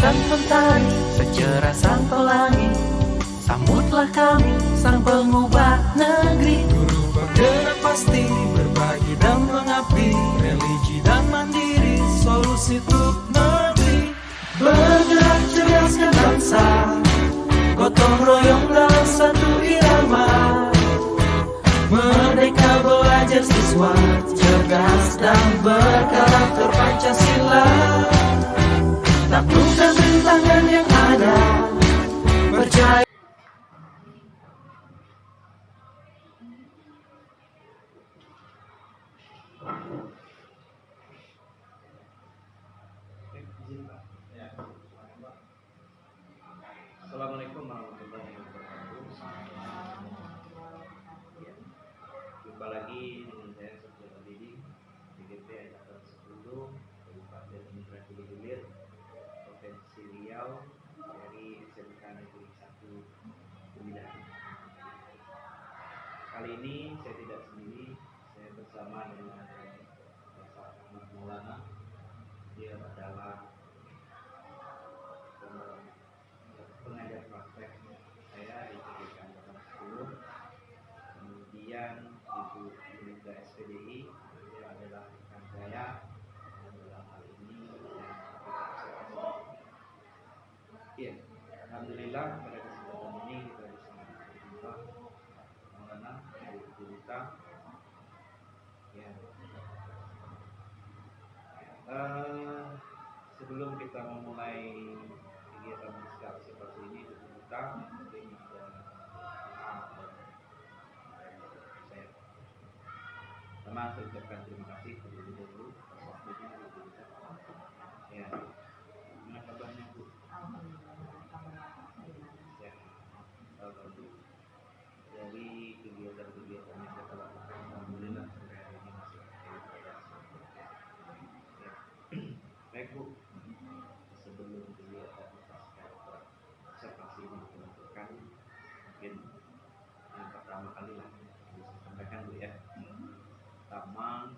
sang mentari, secerah sang pelangi. Sambutlah kami, sang pengubah negeri. Guru penggerak pasti, berbagi dan mengabdi. Religi dan mandiri, solusi untuk negeri. Bergerak cerdaskan bangsa, gotong royong dalam satu irama. Merdeka belajar siswa, cerdas dan berkarakter Pancasila. Taklukkan rintangan yang ada, percaya. Assalamualaikum warahmatullahi wabarakatuh. Jumpa lagi dengan saya Sofyan Didi, DGP Angkatan 10, Kabupaten Mitra Hilir, Provinsi Riau, dari SMK Negeri 1 Bumidang. Kali ini saya tidak sendiri, saya bersama dengan Bapak Ahmad Maulana. Dia adalah pengajar praktek saya di PGK Angkatan 10. Kemudian Ibu Unida SPDI, dia adalah rekan saya, dan dalam hal ini ya, alhamdulillah pada kesempatan ini kita bisa berjumpa Maulana Ibu Gurita. Ya. Sebelum kita memulai kegiatan fiskal seperti ini, kita mungkin ada saya ucapkan terima kasih terlebih dahulu atas waktunya Bu. Ya, gimana kabarnya Bu? Ya, dari kegiatan-kegiatan yang kita lakukan, alhamdulillah sampai hari ini masih aktif. Ya. Baik Bu, sebelum kegiatan observasi ini dilakukan, mungkin yang pertama kali lah bisa sampaikan Bu ya. Pertama,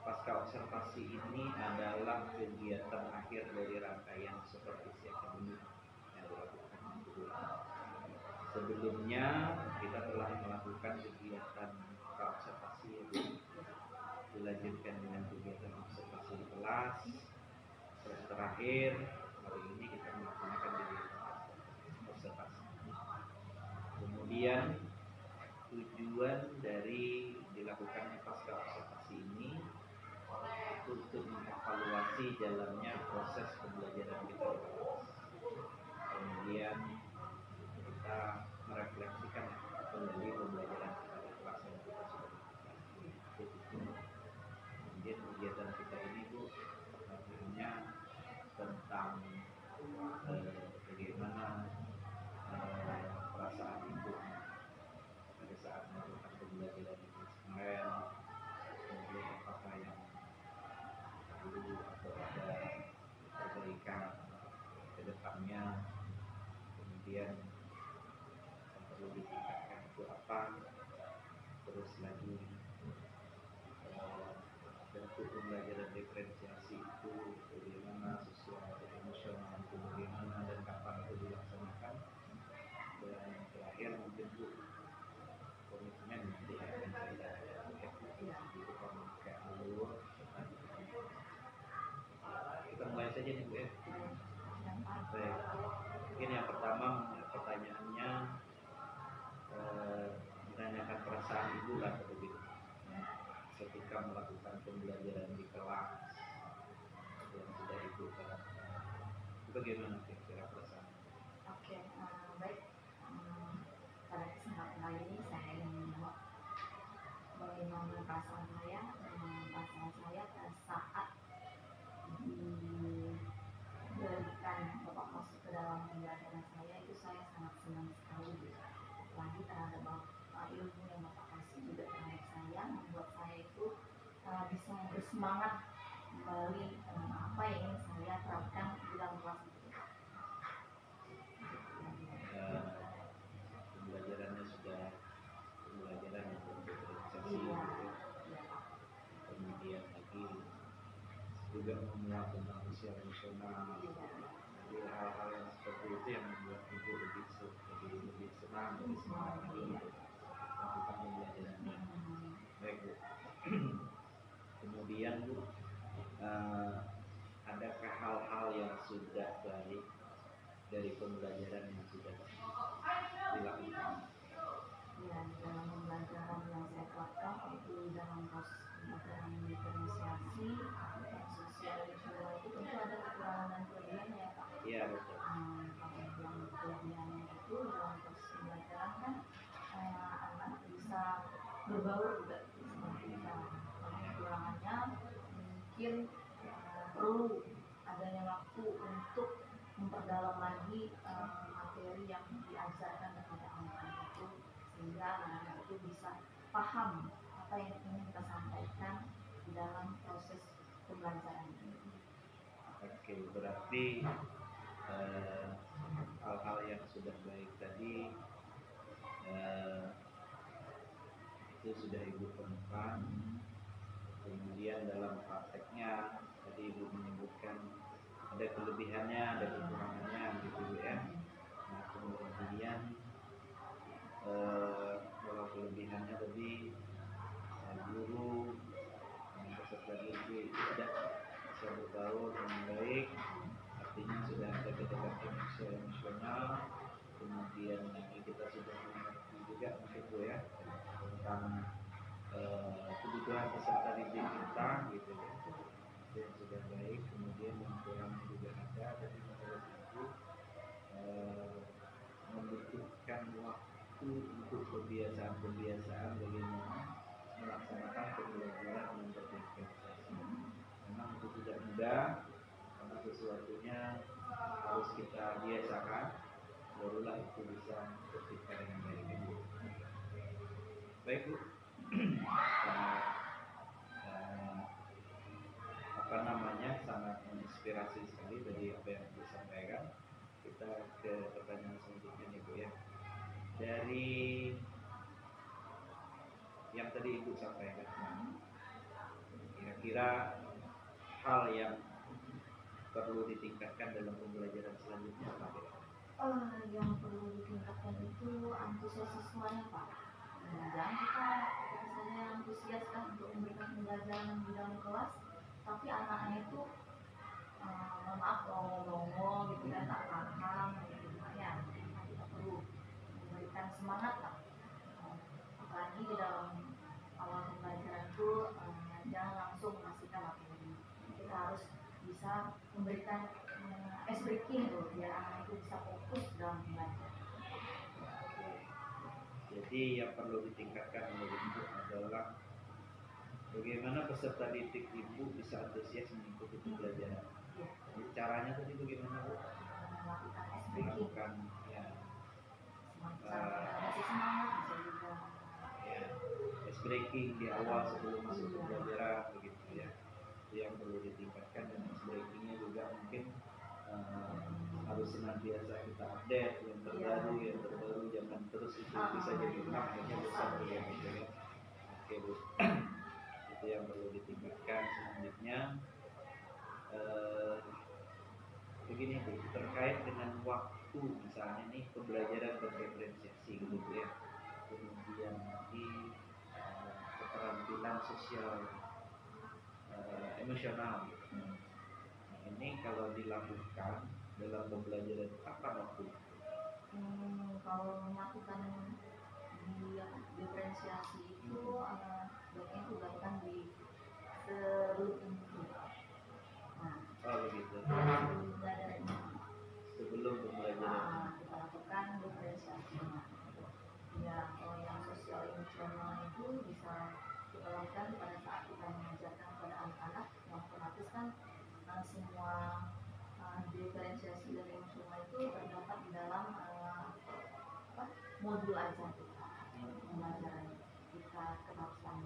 pasca observasi ini adalah kegiatan akhir dari rangkaian supervisi akademik yang dilakukan dulu. Sebelumnya kita telah melakukan kegiatan observasi yang dilanjutkan dengan kegiatan observasi di kelas. Terus terakhir hari ini kita melaksanakan kegiatan observasi. Kemudian tujuan dari dilakukannya pasca observasi ini untuk mengevaluasi jalannya proses pembelajaran kita di kelas. Kemudian kita merefleksikan kembali pembelajaran kita di kelas yang kita sudah lakukan. Kemudian kegiatan kita ini Bu, akhirnya tentang bagaimana perasaan Ibu pada saat melakukan pembelajaran di kelas kemarin, kemudian apakah yang perlu atau ada perbaikan ke depannya, kemudian yang perlu ditingkatkan itu apa, terus lagi bentuk pembelajaran diferensiasi itu bagaimana, sosial atau emosional itu bagaimana, dan kapan itu dilaksanakan. Dan terakhir mungkin Bu, komitmen nanti akan saya evaluasi itu kayak alur. Kita mulai saja nih Bu ya. Baik, mungkin yang pertama pertanyaannya menanyakan perasaan Ibu lah begitu ketika melakukan pembelajaran di kelas yang sudah Ibu terapkan. Bagaimana kira-kira perasaan? Oke, baik. Pada kesempatan kali ini saya ingin menjawab bagaimana perasaan saya pada saat diberikan Bapak masuk ke dalam pembelajaran saya, itu saya sangat senang sekali. Apalagi terhadap ilmu yang Bapak kasih juga terhadap saya, membuat saya itu bisa bersemangat kembali apa yang ingin saya terapkan di dalam kelas itu. Pembelajarannya sudah pembelajaran yang berdifferensiasi, kemudian lagi juga memuat tentang sosial emosional. Jadi hal-hal yang seperti itu yang membuat ibu lebih senang, lebih semangat lagi melakukan pembelajarannya. Baik Bu. Kemudian Bu, adakah hal-hal yang sudah baik dari pembelajaran yang sudah dilakukan? Ya, dalam pembelajaran yang saya terapkan itu dalam proses pembelajaran diferensiasi sosial emosional itu tentu ada kekurangan dan kelebihannya ya Pak. Iya betul. Kalau yang kelebihannya itu dalam proses pembelajaran kan anak bisa berbaur juga seperti itu. Kalau kekurangannya mungkin perlu adanya waktu untuk memperdalam lagi materi yang diajarkan kepada anak-anak itu, sehingga anak-anak itu bisa paham apa yang ingin kita sampaikan di dalam proses pembelajaran ini. Oke, berarti hal-hal yang sudah baik tadi itu sudah Ibu temukan. Kemudian dalam prakteknya tadi Ibu menyebutkan ada kelebihannya, ada kekurangannya gitu ya. Nah kemudian kalau kelebihannya tadi guru peserta didik tidak bisa berbaur dengan baik, artinya sudah ada kedekatan emosional. Kemudian kita sudah mengerti juga mungkin Bu ya tentang kebutuhan peserta didik kita gitu ya, yang sudah baik. Kemudian yang kurang juga ada, tapi menurut Ibu membutuhkan waktu untuk kebiasaan bagaimana melaksanakan pembelajaran yang berdifferensiasi. Memang itu tidak mudah karena sesuatunya harus kita biasakan, barulah itu bisa tercipta dengan baik. Baik Bu, sangat menginspirasi sekali dari apa yang disampaikan. Kita ke pertanyaan selanjutnya nih Bu ya. Dari yang tadi Ibu sampaikan, kira-kira hal yang perlu ditingkatkan dalam pembelajaran selanjutnya apa ya? Yang perlu ditingkatkan itu antusias siswanya Pak. Jangan kita misalnya antusias kan untuk memberikan pembelajaran di dalam kelas, tapi anaknya itu maaf ngomong gitu kan, tak paham gitu ya. Kita perlu memberikan semangat Pak. Apalagi di dalam awal pembelajaran itu jangan langsung mengasihkan materi. Kita harus bisa memberikan ice breaking tuh biar anak itu bisa fokus dalam belajar. Jadi yang perlu ditingkatkan oleh Ibu adalah bagaimana peserta didik Ibu bisa antusias mengikuti pembelajaran. Ya. Jadi caranya tadi bagaimana Bu? Melakukan ice breaking. Melakukan ya, Masih semangat bisa juga. ya, ice breaking di awal sebelum masuk pembelajaran begitu ya. Itu yang perlu ditingkatkan, dan ice breakingnya juga mungkin harus senantiasa kita update yang terbaru, jangan terus itu bisa jadi enak, akhirnya besar ya gitu ya. Oke Bu, itu yang perlu ditingkatkan. Selanjutnya begini Bu, terkait dengan waktu misalnya nih pembelajaran berdiferensiasi gitu ya, kemudian nanti keterampilan sosial emosional gitu. Ini kalau dilakukan dalam pembelajaran kapan waktu? Kalau melakukan diferensiasi itu baiknya dilakukan di sebelum ini. Nah, Begitu. Sebelum pembelajaran. Kita lakukan diferensiasi. Ya, kalau yang sosial emosional itu bisa kita lakukan pada saat kita mengajarkan kepada anak-anak, yang otomatis kan semua diferensiasi dan emosional itu terdapat di dalam modul ajar kita, pembelajaran kita kemasan.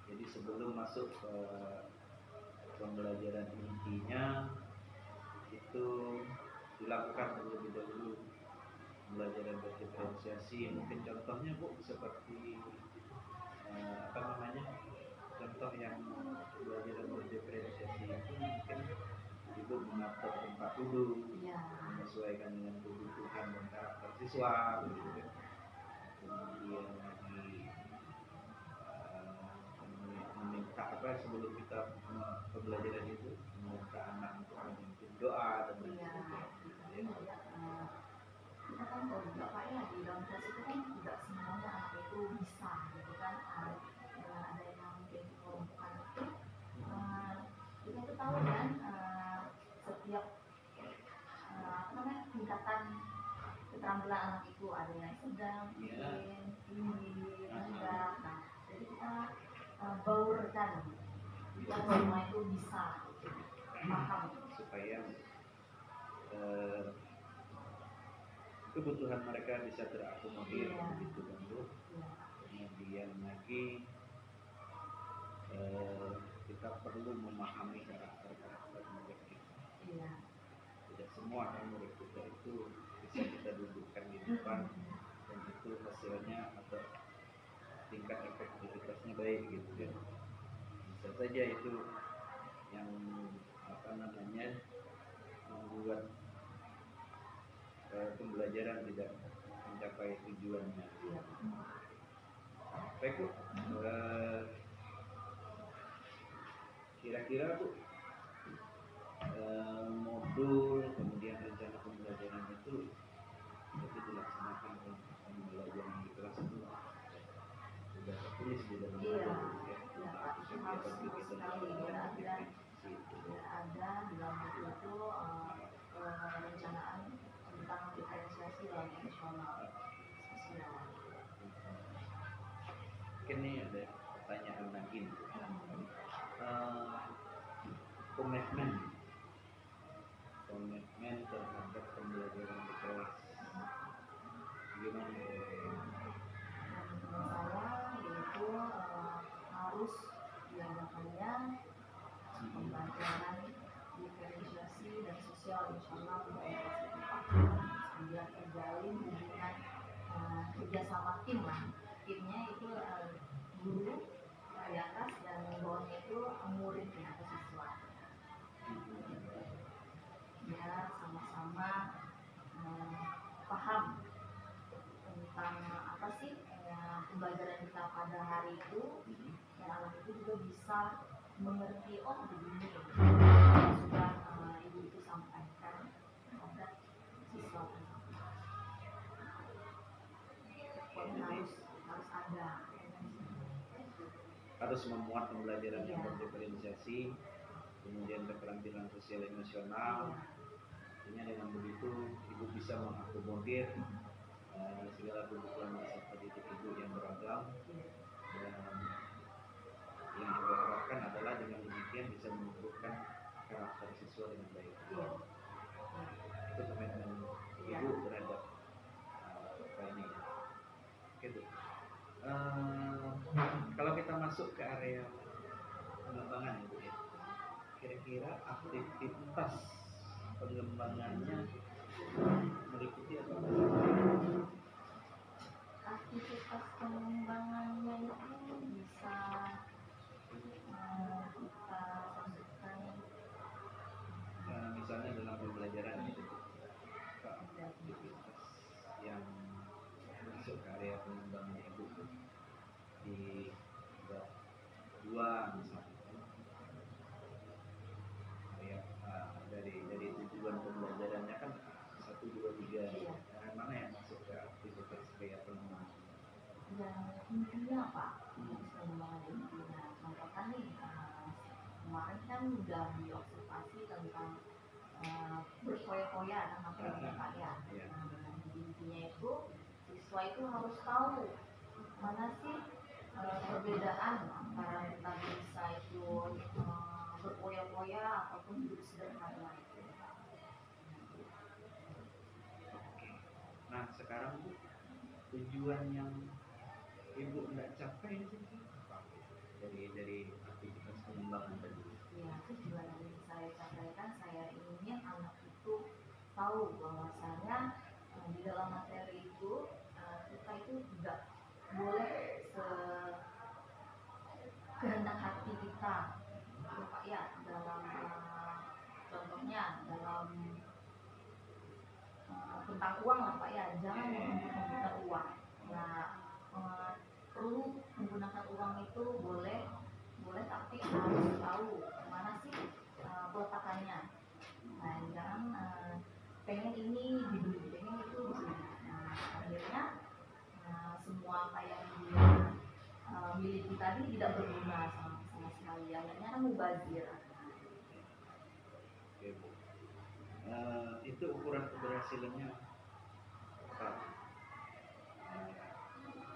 Jadi sebelum masuk ke pembelajaran intinya itu dilakukan terlebih dahulu pembelajaran berdiferensiasi. Mungkin contohnya Bu seperti contoh yang pembelajaran berdiferensiasi kudu Iya. menyesuaikan dengan kebutuhan dan karakter siswa gitu kan. Kemudian lagi meminta apa sebelum kita pembelajaran itu meminta anak untuk memimpin doa dan lain Iya. sebagainya. Kita kan tahu juga Pak ya, di dalam kelas itu kan tidak semuanya anak itu bisa gitu kan. Dengan adanya mungkin kelompokan itu, kita itu tahu kan, setiap apa namanya, tingkatan keterampilan anak itu ada yang sedang, mungkin tinggi, rendah. Nah, jadi kita baurkan biar semua itu bisa paham supaya kebutuhan mereka bisa terakomodir begitu kan Bu. Kemudian lagi kita perlu memahami karakter mereka. Tidak semua kan murid kita itu bisa kita dudukkan di depan dan itu hasilnya atau tingkat efektivitasnya baik gitu kan. Bisa saja itu yang apa namanya membuat pembelajaran tidak mencapai tujuannya. Baik Bu, kira-kira Bu, modul kemudian rencana pembelajaran itu dilaksanakan pembelajaran di kelas itu sudah tertulis di dalam modul ya. harus sekali ada dalam buku itu perencanaan tentang diferensiasi dalam emosional sosial. Mungkin ini ada pertanyaan lagi nih. Komitmen terhadap pembelajaran di kelas gimana? Saya yaitu harus diadakannya pembelajaran diferensiasi dan sosial emosional di kelas biar terjalin hubungan kerjasama tim lah. Timnya itu guru di atas dan bawahnya itu murid atau siswa. Biar sama-sama paham tentang apa sih pembelajaran kita pada hari itu, dan anak itu juga bisa mengerti begini sudah ibu itu sampaikan kepada siswa. Harus ada. Harus memuat pembelajaran yang berdiferensiasi, kemudian keterampilan sosial emosional. Artinya dengan begitu ibu bisa mengakomodir segala kebutuhan peserta didik ibu yang beragam, dan yang ibu harapkan adalah dengan demikian bisa menumbuhkan karakter siswa dengan baik. Itu komitmen ibu terhadap apa ini. Gitu. Kalau kita masuk ke area pengembangan ibu ya, kira-kira aktivitas pengembangannya meliputi apa? Aktivitas pengembangannya itu bisa kita masukkan misalnya dalam pembelajaran itu aktivitas yang masuk ke area pengembangan ibu di bab 2 misalnya dari tujuan pembelajarannya kan 1, 2, 3 mana yang masuk ke aktivitas area pengembangan? yang intinya Pak, pengembangan intinya. Contohkan nih, kemarin kan udah diobservasi tentang berfoya-foya dan apa yang Pak ya. Intinya itu siswa itu harus tahu mana sih perbedaan antara kita bisa itu berfoya-foya ataupun hidup sederhana itu. Nah sekarang Bu, tujuan yang ibu nggak capai itu dari aktivitas pengembangan tadi. Ya, tujuan yang saya sampaikan, saya ingin anak itu tahu bahwasanya di dalam materi itu kita itu tidak boleh kehendak hati kita, Pak ya, dalam contohnya dalam tentang uang lah Pak ya, jangan menggunakan uang. Nah, perlu menggunakan uang itu boleh tapi harus tahu mana sih peletakannya. Nah, jangan pengen ini dibeli, pengen itu dibeli. Nah, akhirnya semua apa yang dia miliki tadi tidak berguna sama sekali. Akhirnya kan mubazir. Oke, Bu. Itu ukuran keberhasilannya apa?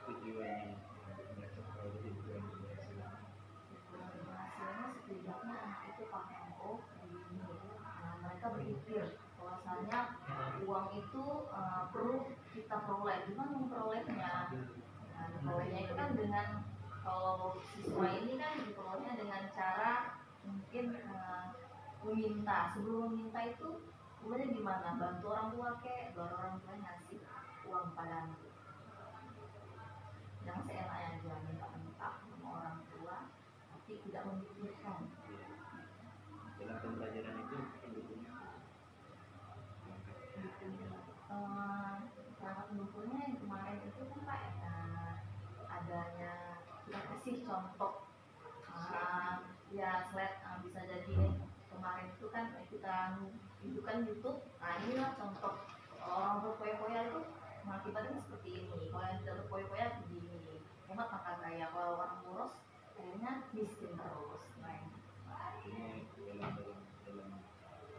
Tujuannya mencapai tujuan keberhasilan. Hasilnya setidaknya anak itu pakai mereka berpikir bahwasanya uang itu perlu kita peroleh. Gimana memperolehnya? Nah, memperolehnya itu kan dengan, kalau siswa ini kan diperolehnya dengan cara mungkin meminta. Sebelum meminta itu kemudian gimana? Bantu orang tua baru orang tua ngasih uang pada anak. Jangan seenaknya aja minta sama orang tua tapi tidak memikirkan. Dalam pembelajaran itu pendukungnya Sangat pendukungnya yang kemarin itu kan Pak adanya kita kasih contoh ya slide bisa jadi kemarin itu kan kita tunjukkan YouTube. Nah inilah contoh orang berpoya-poya itu mengakibatkan seperti ini. Kalau yang tidak berpoya-poya begini, hemat maka kaya. Kalau orang boros akhirnya miskin terus. ini dalam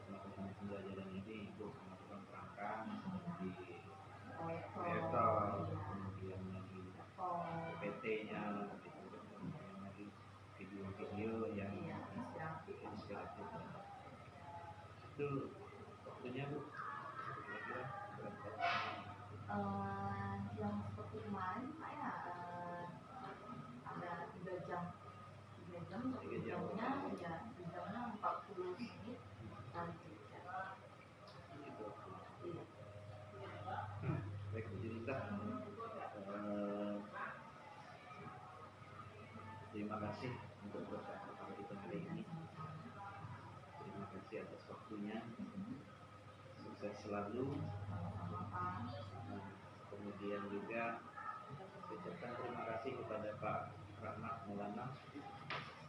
melakukan pembelajaran ini Ibu melakukan perangkat di proyektor, kemudian lagi PT-nya, kemudian lagi video-video yang inspiratif. Itu waktunya Bu kira-kira berapa? Yang seperti kemarin Pak ya ada 3 jam. 3 jam, 1 jamnya ya 3 jamnya 40 menit nanti. Baik Bu Junita, terima kasih untuk percakapan kita hari ini. Terima kasih atas waktunya. Sukses selalu. Kemudian juga ucapkan terima kasih kepada Pak Rahmat Maulana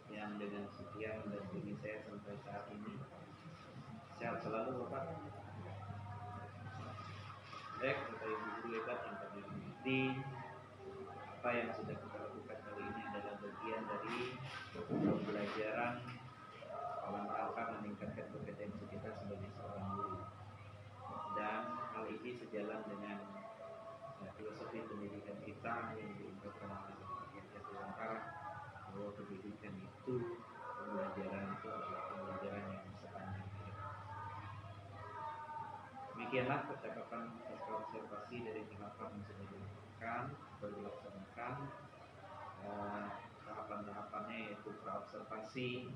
yang dengan setia mendampingi saya sampai saat ini. Sehat selalu Bapak. Baik, Bapak Ibu guru hebat yang kami hormati, apa yang sudah kita lakukan kali ini adalah bagian dari pembelajaran dalam rangka meningkatkan kompetensi kita sebagai seorang guru. Dan hal ini sejalan dengan filosofi pendidikan kita yang diungkapkan oleh Bapak Dirgantara, bahwa pendidikan itu, pembelajaran itu adalah pembelajaran yang sepanjang hidup. Demikianlah percakapan pasca observasi dari tahapan yang sudah dilakukan atau dilaksanakan. Tahapan-tahapannya yaitu pra-observasi,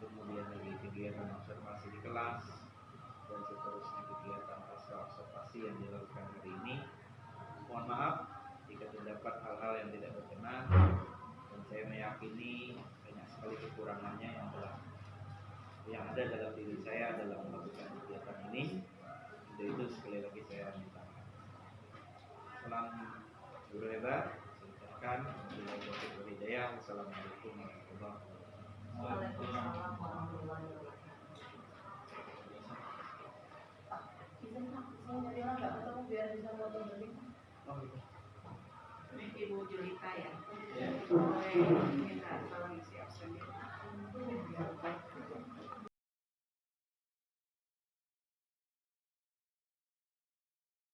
kemudian lagi kegiatan observasi di kelas, dan seterusnya kegiatan pasca observasi yang dilakukan hari ini. Mohon maaf jika terdapat hal-hal yang tidak berkenan, dan saya meyakini banyak sekali kekurangannya yang ada dalam diri saya dalam melakukan kegiatan ini. Untuk itu sekali lagi saya minta maaf. Salam guru hebat. Saya ucapkan hidayah. Wassalamualaikum warahmatullahi wabarakatuh. Waalaikumsalam warahmatullahi wabarakatuh. Izin Pak, saya nyarilah nggak ketemu biar bisa foto beli. Oh, iya. Ibu Julita ya. Ya. Boleh.